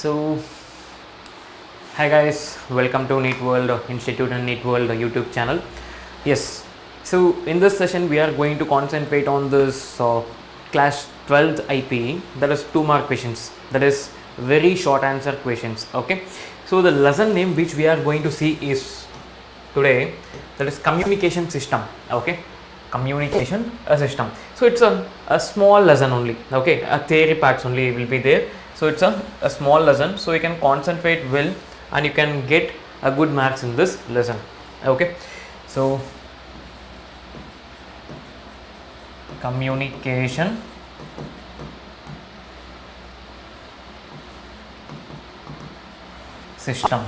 So, hi guys, welcome to NEET World Institute and NEET World YouTube channel. Yes, so in this session we are going to concentrate on this class 12th IPE, that is 2 mark questions, that is very short answer questions. Okay, so the lesson name which we are going to see is today, that is communication system. Okay, communication system. So it's a small lesson only. Okay, a theory parts only will be there. So it's a small lesson, so you can concentrate well and you can get a good marks in this lesson. Okay, so communication system.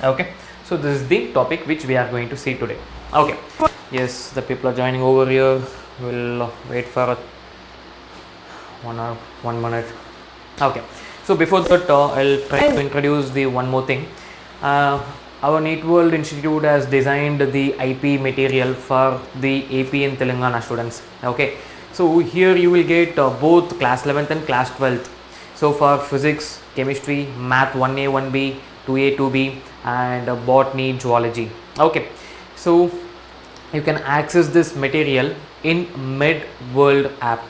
Okay, so this is the topic which we are going to see today. Okay, yes, the people are joining over here. We'll wait for 1 minute. Okay, so before that I'll try to introduce the one more thing. Our NEET World Institute has designed the IP material for the AP and Telangana students. Okay, so here you will get both class 11th and class 12th. So for physics, chemistry, math 1A, 1B, 2A, 2B and botany, zoology. Okay, so you can access this material in NEET World app.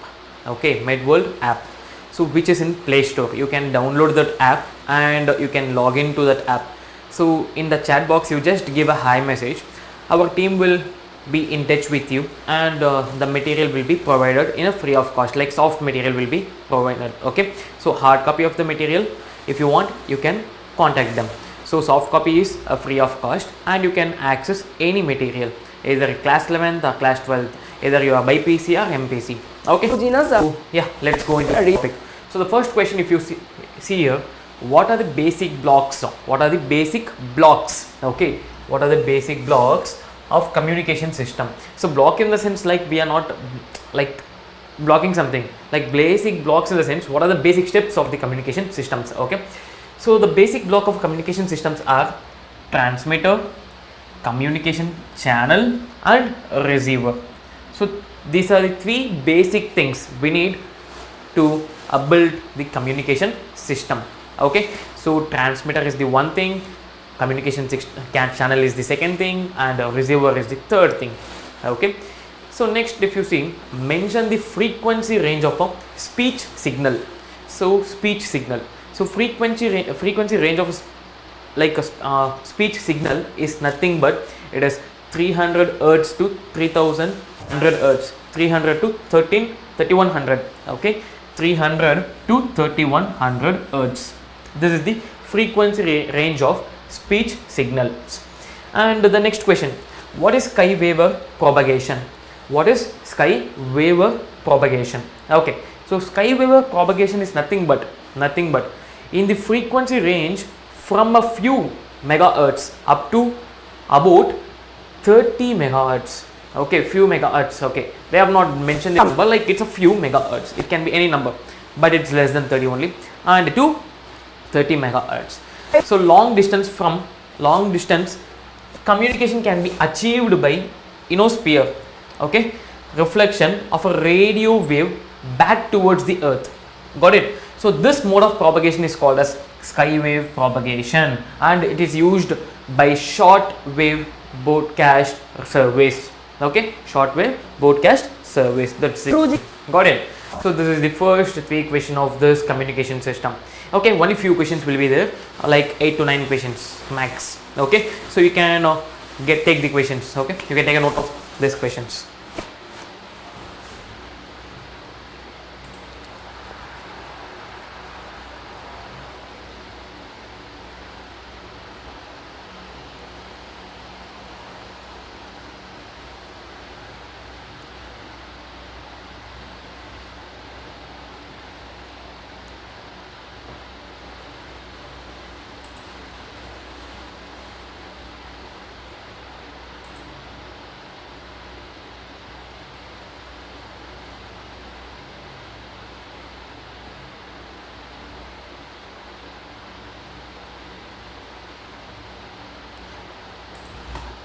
Okay, NEET World app, so which is in Play Store. You can download that app and you can log into that app. So in the chat box you just give a hi message, our team will be in touch with you and the material will be provided in a free of cost, like soft material will be provided. Okay, so hard copy of the material, if you want you can contact them. So soft copy is free of cost and you can access any material, either class 11th or class 12th, either you are by PC or MPC. Okay, so yeah, let's go into the topic. So the first question, if you see here, what are the basic blocks? What are the basic blocks? Okay, what are the basic blocks of communication system? So block in the sense, like we are not like blocking something, like basic blocks in the sense what are the basic steps of the communication systems. Okay, so the basic block of communication systems are transmitter, communication channel and receiver. So these are the 3 basic things we need to build the communication system. Okay, so transmitter is the one thing, communication channel is the second thing and receiver is the third thing. Okay, so next, if you see, mention the frequency range of a speech signal. So speech signal, so frequency range of like a speech signal is nothing but it is 300 hertz to 3100 hertz, 300 to 3100. Okay, 300 to 3100 hertz. This is the frequency range of speech signals. And the next question, what is Sky-Weaver propagation? What is Sky-Weaver propagation? Okay, so Sky-Weaver propagation is nothing but in the frequency range from a few megahertz up to about 30 megahertz. Okay, few megahertz. Okay, they have not mentioned the number, like it's a few megahertz, it can be any number but it's less than 30 only, and to 30 megahertz. So long distance communication can be achieved by ionosphere. Okay, reflection of a radio wave back towards the earth. Got it? So this mode of propagation is called as Sky-wave propagation and it is used by short wave broadcast service. Okay, short wave broadcast service, that's it. Got it? So this is the first 3 question of this communication system. Okay, only few questions will be there, like 8 to 9 questions max. Okay, so you can take the questions. Okay, you can take a note of these questions.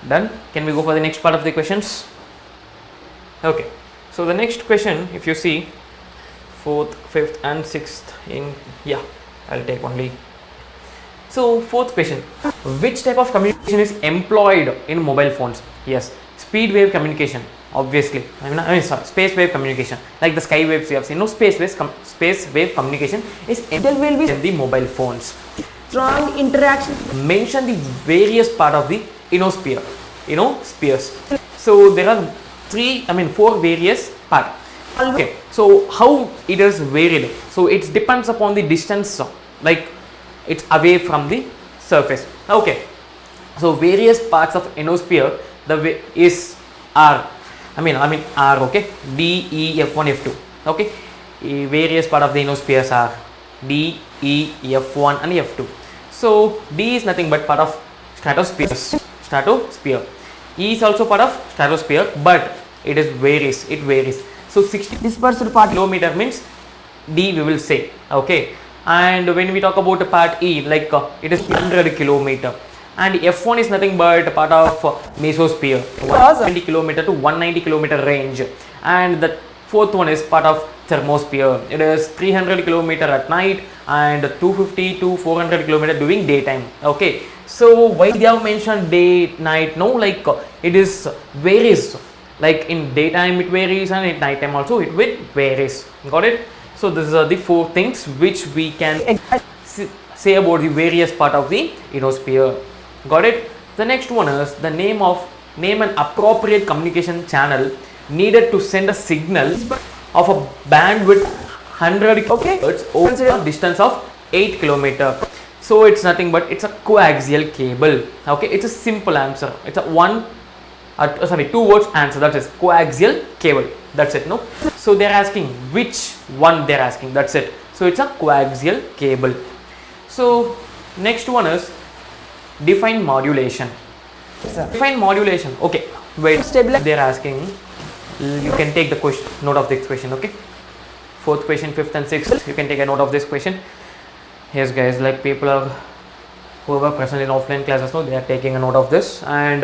Done? Can we go for the next part of the questions? Okay, So the next question, if you see 4th, 5th and 6th in, yeah, I'll take only. So 4th question, which type of communication is employed in mobile phones? Yes, speed wave communication, obviously. Sorry, space wave communication, like the sky waves you have seen. No, space wave communication is employed in the mobile phones. Strong interaction. Mention the various part of the ionosphere. Spheres. So there are 4 various part. Okay, so how it is varied? So it depends upon the distance, like it's away from the surface. Okay, so various parts of ionosphere, the way is R. R. Okay, D, E, F1, F2. Okay, various part of the ionospheres are D, E, F1 and F2. So D is nothing but part of stratosphere. E is also part of stratosphere, but it varies. So 60 dispersed part kilometer means D we will say. Okay, and when we talk about part E, like it is 100 kilometer, and F1 is nothing but part of mesosphere, 120 kilometer to 190 kilometer range, and the 4th one is part of thermosphere. It is 300 kilometer at night and 250 to 400 kilometer during daytime. Okay, so why they have mentioned day night? No, like it is varies. Like in daytime it varies and at night time also it will varies. Got it? So these are the 4 things which we can say about the various part of the ionosphere. Got it? The next one is the name an appropriate communication channel needed to send a signal of a bandwidth 100 kHz over a distance of 8 kilometer. So it's nothing but it's a coaxial cable. Okay, it's a simple answer. It's a 2 words answer. That is coaxial cable. That's it. No. So they're asking which one they're asking. That's it. So it's a coaxial cable. So next one is define modulation. Define modulation. Okay. Wait. They're asking. You can take the question. Note of this question. Okay. 4th question, 5th and 6th. You can take a note of this question. Yes, guys. Like people are whoever present in offline classes, no, they are taking a note of this, and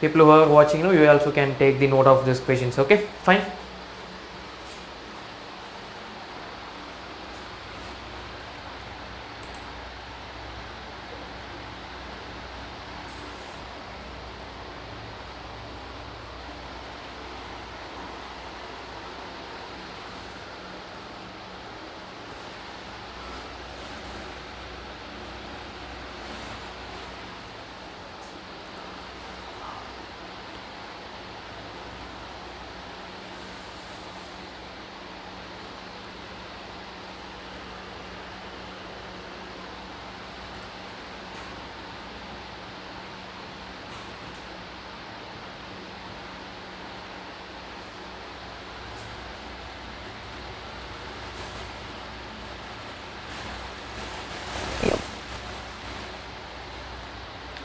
people who are watching, you also can take the note of these questions. Okay, fine.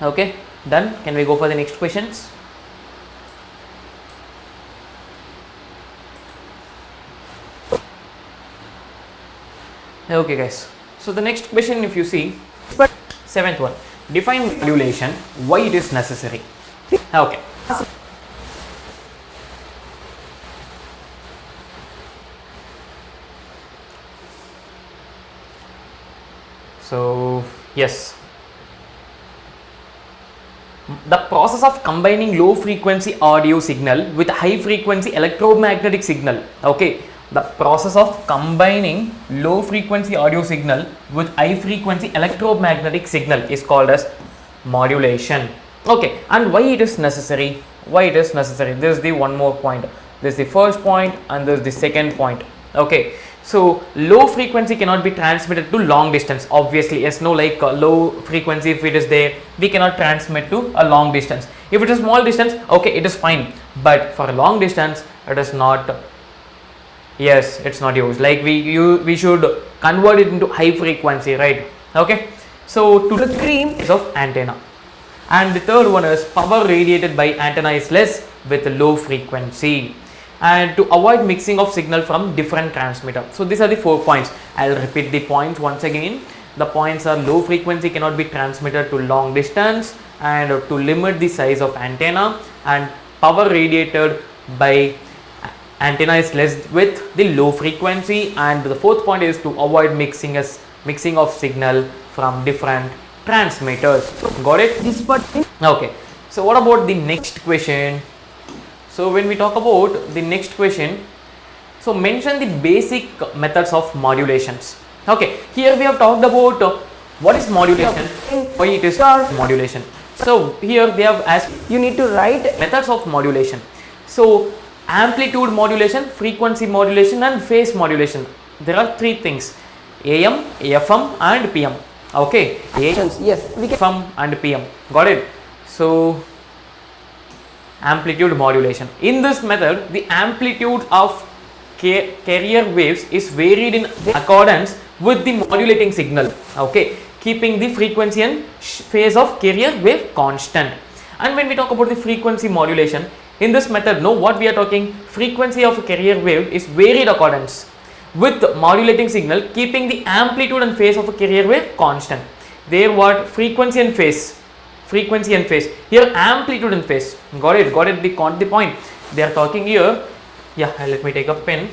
Okay, done. Can we go for the next questions? Okay, guys. So the next question, if you see, 7th one, define modulation, why it is necessary. Okay. So yes, the process of combining low frequency audio signal with high frequency electromagnetic signal. Okay, the process of combining low frequency audio signal with high frequency electromagnetic signal is called as modulation. Okay, and why it is necessary? This is the one more point. This is the first point and this is the second point. Okay, so low frequency cannot be transmitted to long distance. Obviously, yes, no, like low frequency, if it is there, we cannot transmit to a long distance. If it is small distance, okay, it is fine, but for a long distance it is not. Yes, it's not used. Like we should convert it into high frequency, right? Okay, so to the cream is of antenna, and the third one is power radiated by antenna is less with low frequency, and to avoid mixing of signal from different transmitter. So these are the 4 points. I'll repeat the points once again. The points are low frequency cannot be transmitted to long distance, and to limit the size of antenna, and power radiated by antenna is less with the low frequency, and the fourth point is to avoid mixing of signal from different transmitters. Got it? This part. Okay, so what about the next question? So when we talk about the next question, so mention the basic methods of modulations. Okay, here we have talked about what is modulation, why it is modulation. So here they have asked You need to write. methods of modulation. So amplitude modulation, frequency modulation and phase modulation. There are three things: AM, FM and PM. Okay, AM, Yes, we can. FM and PM. Got it? So amplitude modulation. In this method, the amplitude of carrier waves is varied in accordance with the modulating signal. Okay, keeping the frequency and phase of carrier wave constant. And when we talk about the frequency modulation, in this method, know what we are talking? Frequency of a carrier wave is varied accordance with the modulating signal, keeping the amplitude and phase of a carrier wave constant. There, what? Frequency and phase. Frequency and phase. Here, amplitude and phase. Got it? Got it? The point they are talking here. Yeah, let me take a pen.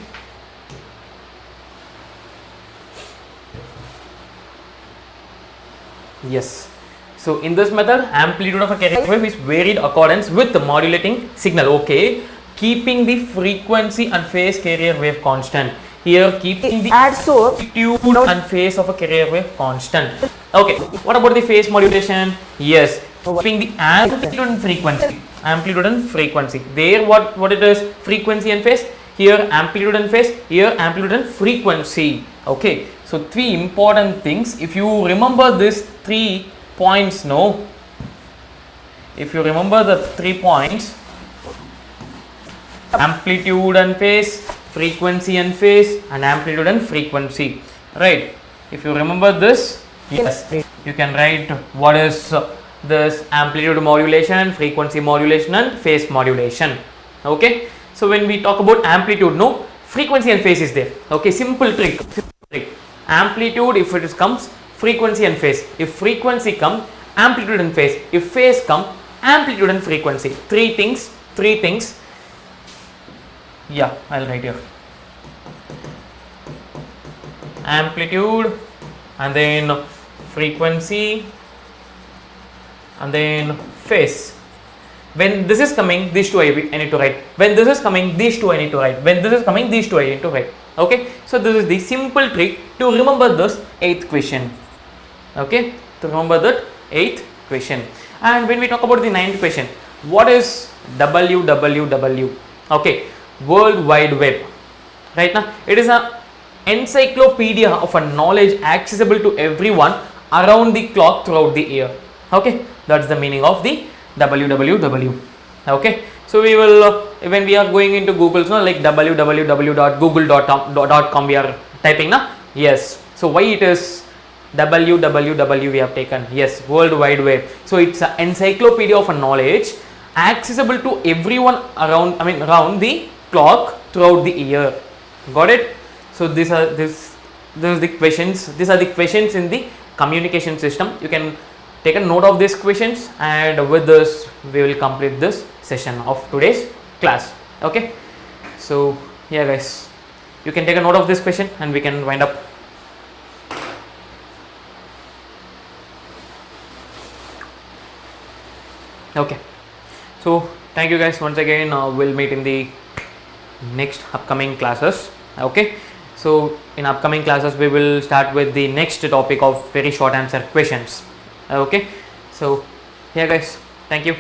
Yes. So in this method, amplitude of a carrier wave is varied accordance with the modulating signal. Okay, keeping the frequency and phase carrier wave constant. Here, keeping the Add so. amplitude and phase of a carrier wave constant. Okay, what about the phase modulation? Yes, keeping the amplitude and frequency. Amplitude and frequency. There, what it is? Frequency and phase. Here, amplitude and phase. Here, amplitude and frequency. Okay, so three important things. If you remember these 3 points, no? If you remember the 3 points, amplitude and phase, frequency and phase, and amplitude and frequency, right? If you remember this, yes, you can write what is this amplitude modulation, frequency modulation and phase modulation. Okay, so when we talk about amplitude, no, frequency and phase is there. Okay, simple trick. Amplitude, if it comes, frequency and phase. If frequency comes, amplitude and phase. If phase comes, amplitude and frequency. Three things. Yeah, I'll write here. Amplitude, and then frequency, and then phase. When this is coming, these two I need to write. When this is coming, these two I need to write. When this is coming, these two I need to write. Okay, so this is the simple trick to remember this 8th question. Okay, to remember that 8th question. And when we talk about the 9th question, what is WWW? Okay, World Wide Web. Right now, it is an encyclopedia of a knowledge accessible to everyone around the clock throughout the year. Okay, that's the meaning of the WWW. Okay, so we will when we are going into Google, so like www.google.com we are typing now. Yes, so why it is WWW we have taken? Yes, World Wide Web. So it's an encyclopedia of a knowledge accessible to everyone around the clock throughout the year. Got it? So these are the questions. These are the questions in the communication system. You can take a note of these questions, and with this we will complete this session of today's class. Okay, so yeah guys, you can take a note of this question and we can wind up. Okay, so thank you guys once again. We'll meet in the next upcoming classes. Okay, so in upcoming classes we will start with the next topic of very short answer questions. Okay, so yeah guys, thank you.